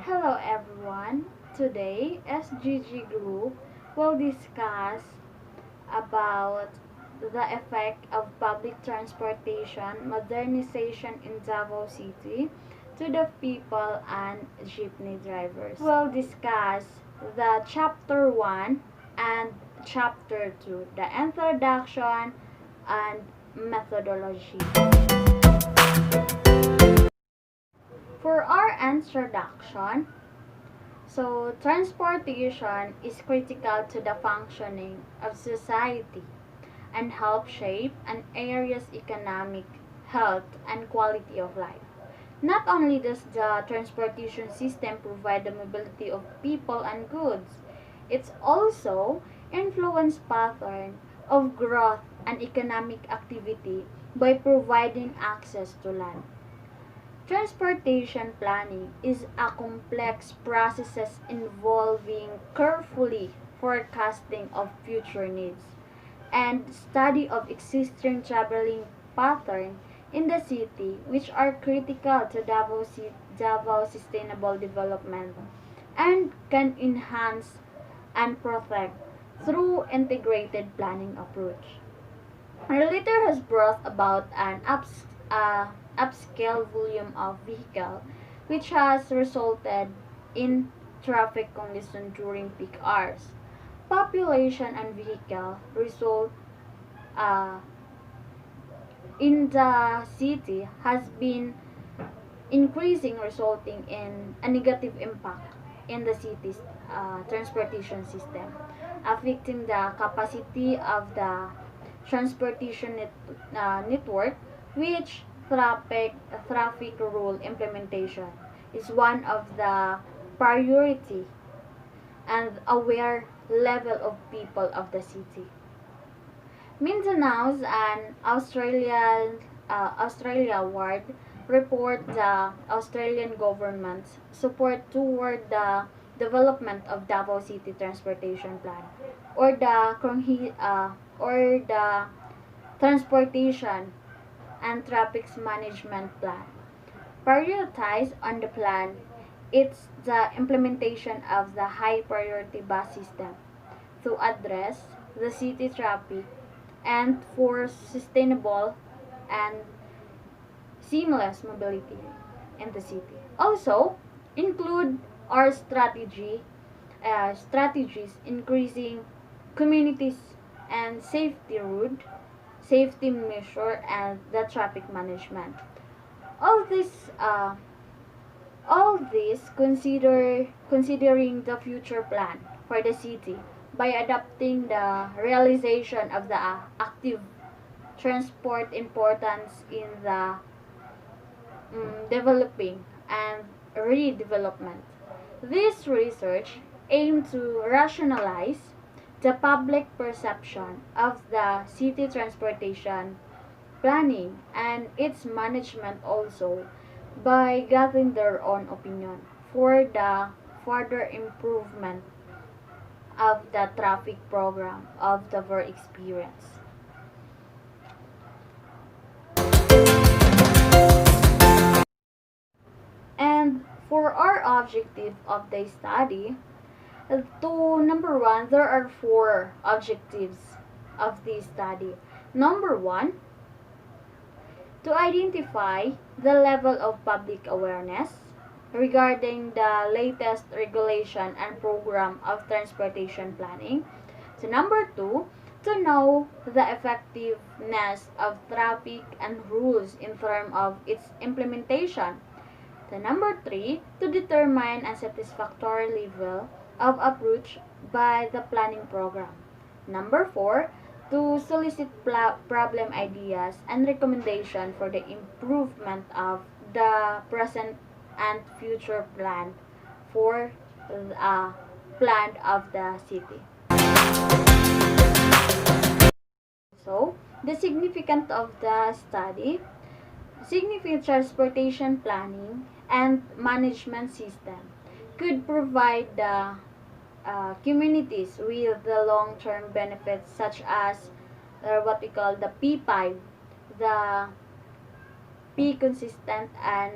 Hello everyone. Today, SGG Group will discuss about the effect of public transportation modernization in Davao City to the people and jeepney drivers. We'll discuss the chapter 1 and chapter 2, the introduction and methodology. For our introduction, transportation is critical to the functioning of society and help shape an area's economic, health, and quality of life. Not only does the transportation system provide the mobility of people and goods, it's also influence pattern of growth and economic activity by providing access to land. Transportation planning is a complex process involving carefully forecasting of future needs and study of existing traveling patterns in the city which are critical to Davao sustainable development and can enhance and protect through integrated planning approach. Later has brought about an upscale volume of vehicle, which has resulted in traffic congestion during peak hours. Population and vehicle result uh, in the city has been increasing, resulting in a negative impact in the city's transportation system, affecting the capacity of the transportation network, which traffic rule implementation is one of the priority and aware level of people of the city. Mindanao's and Australia Award report the Australian government's support toward the development of Davao City Transportation Plan or the Transportation and Traffic Management Plan. Prioritized on the plan, it's the implementation of the high priority bus system to address the city traffic and for sustainable and seamless mobility in the city. Also, include our strategies increasing communities and safety measure, and the traffic management. All this, uh, all this considering the future plan for the city by adapting the realization of the active transport importance in the developing and redevelopment. This research aimed to rationalize the public perception of the city transportation planning and its management also by gathering their own opinion for the further improvement of the traffic program of the their experience. And for our objective of the study, to number one, there are four objectives of this study. Number one, to identify the level of public awareness regarding the latest regulation and program of transportation planning. So number two, to know the effectiveness of traffic and rules in terms of its implementation. The number three, to determine a satisfactory level of approach by the planning program. Number four, to solicit problem ideas and recommendation for the improvement of the present and future plan for the plan of the city. So, the significance of the study, significant transportation planning and management system could provide the communities with the long-term benefits such as what we call the P5, the P consistent and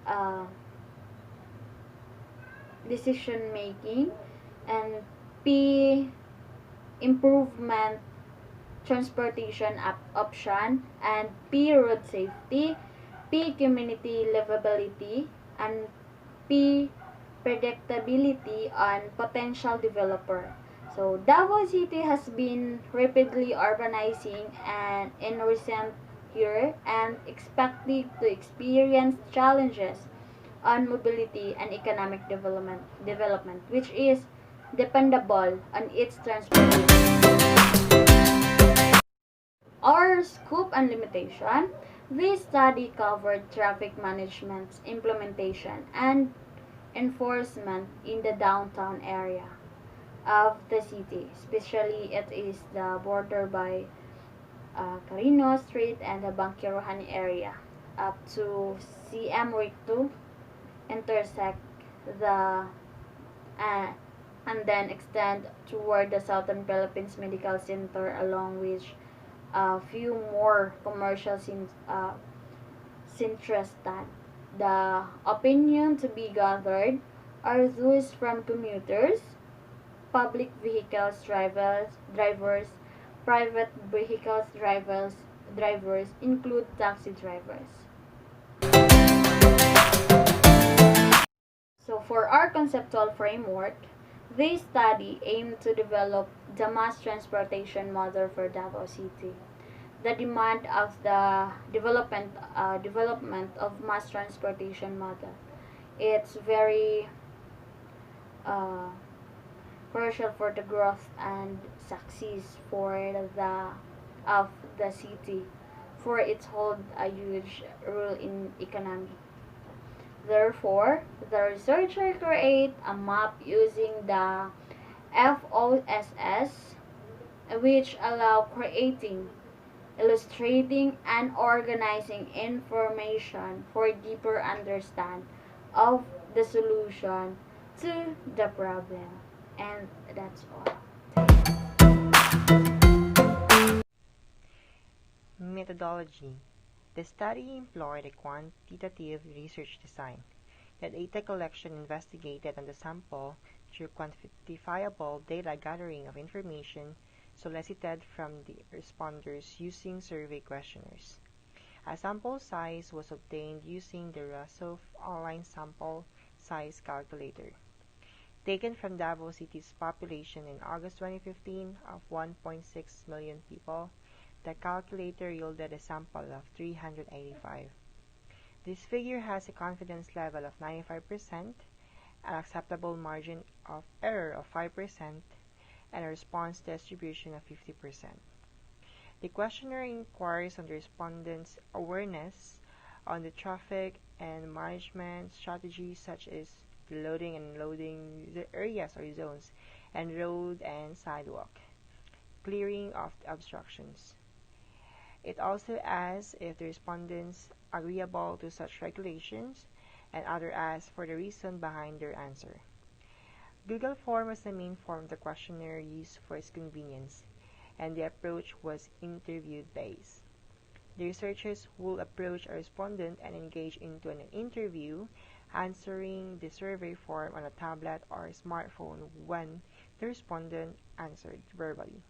uh, decision making, and P, improvement transportation option, and P, road safety, P, community livability, and P, predictability on potential developer. So Davao City has been rapidly urbanizing and in recent year and expected to experience challenges on mobility and economic development which is dependable on its transportation. Our scope and limitation. This study covered traffic management implementation and enforcement in the downtown area of the city. Especially it is the border by Carino Street and the Bangkirohan area up to CM Week 2 intersect the and then extend toward the Southern Philippines Medical Center along which a few more commercial Sintrastan. The opinion to be gathered are those from commuters, public vehicles drivers, private vehicles drivers include taxi drivers. So for our conceptual framework, this study aimed to develop the mass transportation model for Davao City. The demand of the development of mass transportation model. It's very uh, crucial for the growth and success for the of the city, for it hold a huge role in economy. Therefore, the researcher create a map using the FOSS, which allow creating, illustrating, and organizing information for deeper understand of the solution to the problem. And that's all. Methodology. The study employed a quantitative research design. The data collection investigated on the sample through quantifiable data gathering of information solicited from the responders using survey questionnaires. A sample size was obtained using the Rasoff online sample size calculator. Taken from Davao City's population in August 2015 of 1.6 million people, the calculator yielded a sample of 385. This figure has a confidence level of 95%, an acceptable margin of error of 5%, and a response distribution of 50%. The questionnaire inquires on the respondents' awareness on the traffic and management strategies such as loading and unloading the areas or zones, and road and sidewalk, clearing of the obstructions. It also asks if the respondents agreeable to such regulations, and other asks for the reason behind their answer. Google Form was the main form of the questionnaire used for its convenience, and the approach was interview-based. The researchers will approach a respondent and engage into an interview, answering the survey form on a tablet or smartphone when the respondent answered verbally,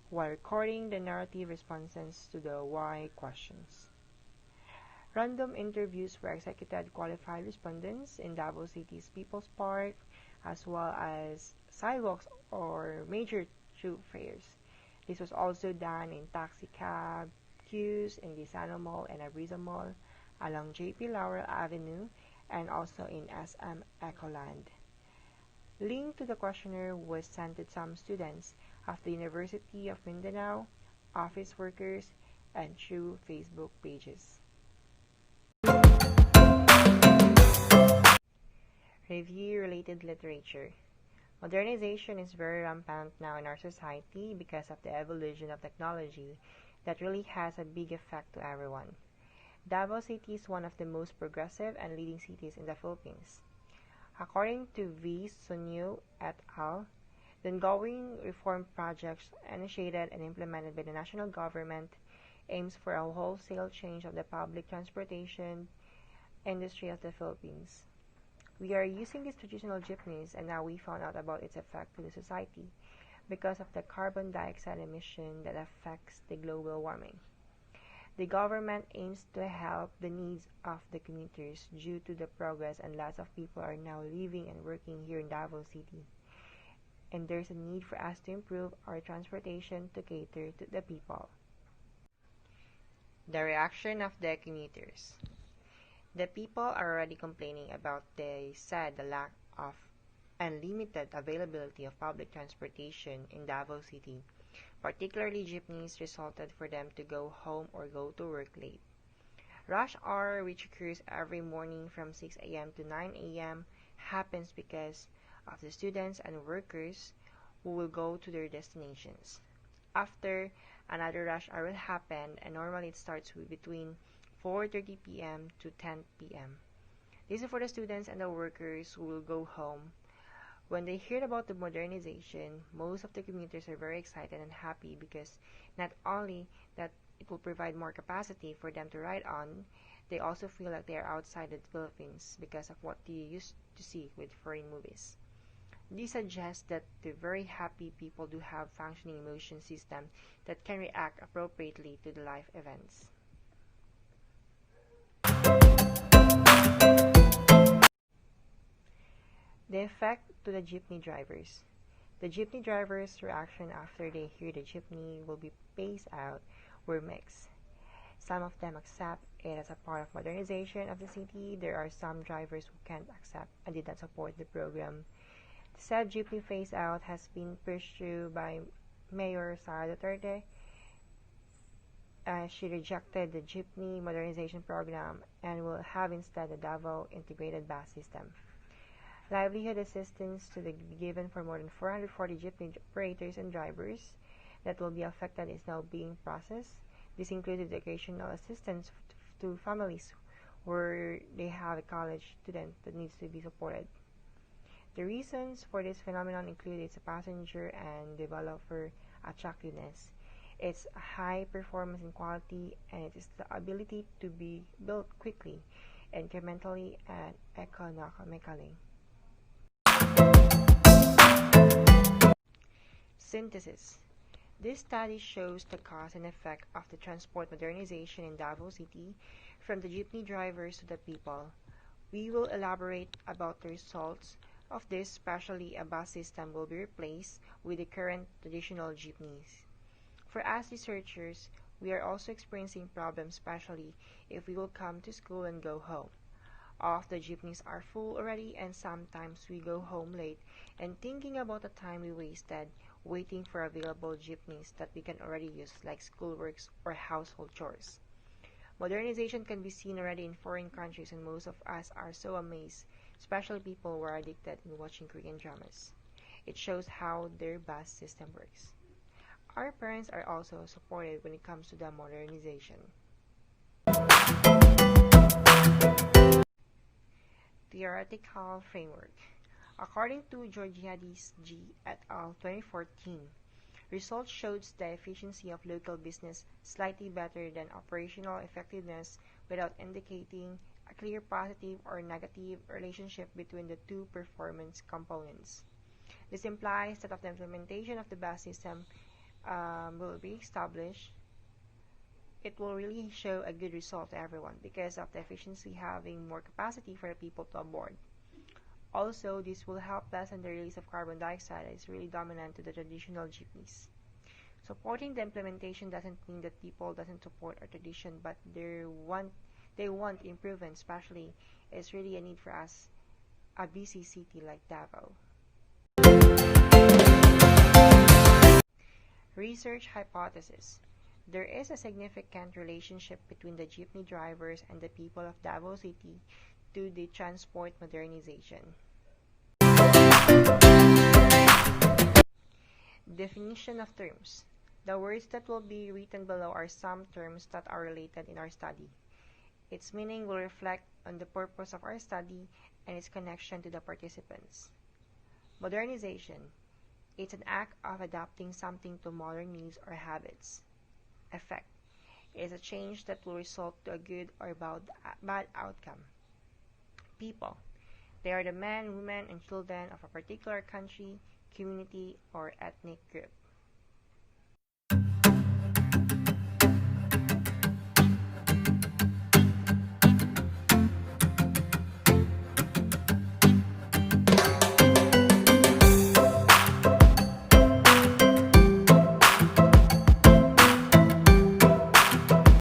while recording the narrative responses to the why questions. Random interviews were executed qualified respondents in Davao City's People's Park, as well as sidewalks or major thoroughfares. This was also done in taxi cab queues in the Sano Mall and Abrisa Mall, along JP Laurel Avenue, and also in SM Ecoland. Link to the questionnaire was sent to some students of the University of Mindanao, office workers, and through Facebook pages. Review related literature. Modernization is very rampant now in our society because of the evolution of technology that really has a big effect to everyone. Davao City is one of the most progressive and leading cities in the Philippines. According to V. Sunyo et al., the ongoing reform projects initiated and implemented by the national government aims for a wholesale change of the public transportation industry of the Philippines. We are using these traditional jeepneys, and now we found out about its effect to the society because of the carbon dioxide emission that affects the global warming. The government aims to help the needs of the commuters due to the progress, and lots of people are now living and working here in Davao City. And there's a need for us to improve our transportation to cater to the people. The reaction of the commuters. The people are already complaining about, they said, the lack of unlimited availability of public transportation in Davao City. Particularly jeepneys resulted for them to go home or go to work late. Rush hour, which occurs every morning from 6 a.m. to 9 a.m., happens because of the students and workers who will go to their destinations. After, another rush hour will happen, and normally it starts between 4:30 p.m. to 10 p.m. This is for the students and the workers who will go home. When they heard about the modernization, most of the commuters are very excited and happy because not only that it will provide more capacity for them to ride on, they also feel like they are outside the Philippines because of what they used to see with foreign movies. This suggests that the very happy people do have functioning emotion system that can react appropriately to the life events. The effect to the jeepney drivers. The jeepney drivers' reaction after they hear the jeepney will be phased out were mixed. Some of them accept it as a part of modernization of the city. There are some drivers who can't accept and did not support the program. The said jeepney phase out has been pushed through by Mayor Sara Duterte. She rejected the jeepney modernization program and will have instead the Davao integrated bus system. Livelihood assistance to be given for more than 440 jeepney operators and drivers that will be affected is now being processed. This included educational assistance to families where they have a college student that needs to be supported. The reasons for this phenomenon include its passenger and developer attractiveness, its high performance and quality, and its the ability to be built quickly, incrementally, and economically. Synthesis. This study shows the cause and effect of the transport modernization in Davao City, from the jeepney drivers to the people. We will elaborate about the results of this, especially a bus system will be replaced with the current traditional jeepneys. For us researchers, we are also experiencing problems, especially if we will come to school and go home. All of the jeepneys are full already, and sometimes we go home late and thinking about the time we wasted waiting for available jeepneys that we can already use, like schoolworks or household chores. Modernization can be seen already in foreign countries, and most of us are so amazed, especially people who are addicted in watching Korean dramas. It shows how their bus system works. Our parents are also supported when it comes to the modernization. Theoretical framework. According to Georgiadis G. et al. 2014, results showed the efficiency of local business slightly better than operational effectiveness without indicating a clear positive or negative relationship between the two performance components. This implies that if the implementation of the bus system will be established, it will really show a good result to everyone because of the efficiency having more capacity for the people to onboard. Also, this will help lessen the release of carbon dioxide that is really dominant to the traditional jeepneys. Supporting the implementation doesn't mean that people doesn't support our tradition, but they want improvement, especially it's really a need for us, a busy city like Davao. Research hypothesis. There is a significant relationship between the jeepney drivers and the people of Davao City to the transport modernization. Definition of terms. The words that will be written below are some terms that are related in our study. Its meaning will reflect on the purpose of our study and its connection to the participants. Modernization. It's an act of adapting something to modern needs or habits. Effect. It is a change that will result to a good or bad outcome. People. They are the men, women, and children of a particular country, community, or ethnic group.